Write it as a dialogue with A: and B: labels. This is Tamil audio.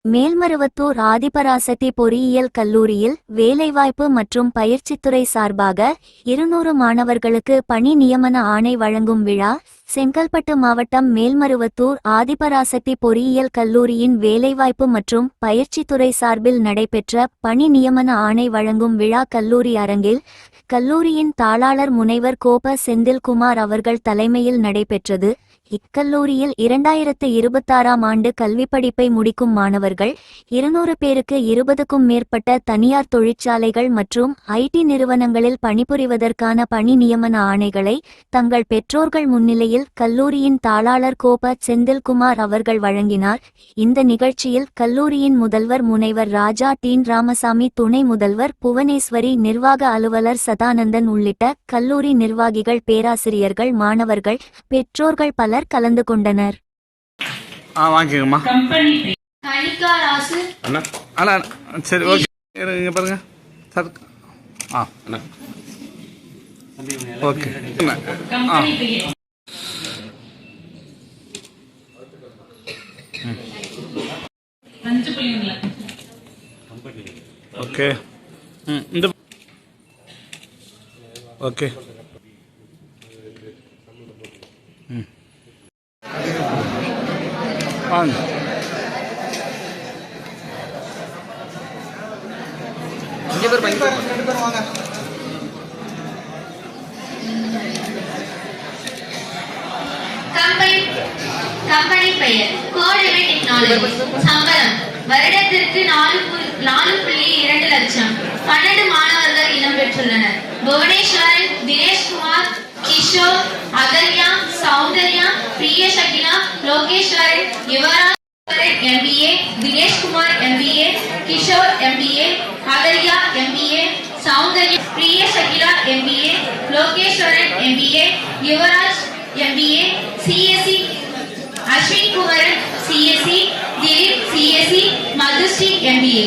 A: மேல்மருவத்தூர் ஆதிபராசக்தி பொறியியல் கல்லூரியில் வேலைவாய்ப்பு மற்றும் பயிற்சித்துறை சார்பாக 200 மாணவர்களுக்கு பணி நியமன ஆணை வழங்கும் விழா செங்கல்பட்டு மாவட்டம் மேல்மருவத்தூர் ஆதிபராசக்தி பொறியியல் கல்லூரியின் வேலைவாய்ப்பு மற்றும் பயிற்சித்துறை சார்பில் நடைபெற்ற பணி நியமன ஆணை வழங்கும் விழா கல்லூரி அரங்கில் கல்லூரியின் தாளாளர் முனைவர் கோப செந்தில்குமார் அவர்கள் தலைமையில் நடைபெற்றது. இக்கல்லூரியில் 2026ஆம் ஆண்டு கல்விப்படிப்பை முடிக்கும் மாணவர்கள் 200 பேருக்கு 20க்கும் மேற்பட்ட தனியார் தொழிற்சாலைகள் மற்றும் ஐடி நிறுவனங்களில் பணிபுரிவதற்கான பணி நியமன ஆணைகளை தங்கள் பெற்றோர்கள் முன்னிலையில் கல்லூரியின் தாளாளர் கோப செந்தில்குமார் அவர்கள் வழங்கினார். இந்த நிகழ்ச்சியில் கல்லூரியின் முதல்வர் முனைவர் ராஜா டீன் ராமசாமி, துணை முதல்வர் புவனேஸ்வரி, நிர்வாக அலுவலர் சதானந்தன் உள்ளிட்ட கல்லூரி நிர்வாகிகள், பேராசிரியர்கள், மாணவர்கள், பெற்றோர்கள் பலர் கலந்து கொண்டனர்.
B: சரி, ஓகே, பாருங்க சார். ஓகே, ஓகே, இந்த ஓகே, வாங்க.
C: கம்பெனி பெயர் கோடிவை டெக்னாலஜி. சம்பளம் வருடத்திற்கு 4.2 லட்சம். 12 மாணவர்கள் இடம்பெற்றுள்ளனர். Bhuvaneswaran, Dineshkumar, Kishore, Ahalya, Soundarya, பிரியசகிலா, Logeswaran, Yuvraj MBA, Dineshkumar MBA, Kishore MBA, Ahalya MBA, Soundarya, பிரியசகிலா MBA, Logeswaran MBA, Yuvraj MBA, CSE, Ashwin Kumaran CSE, Dilip CSE, Madhushree MBA.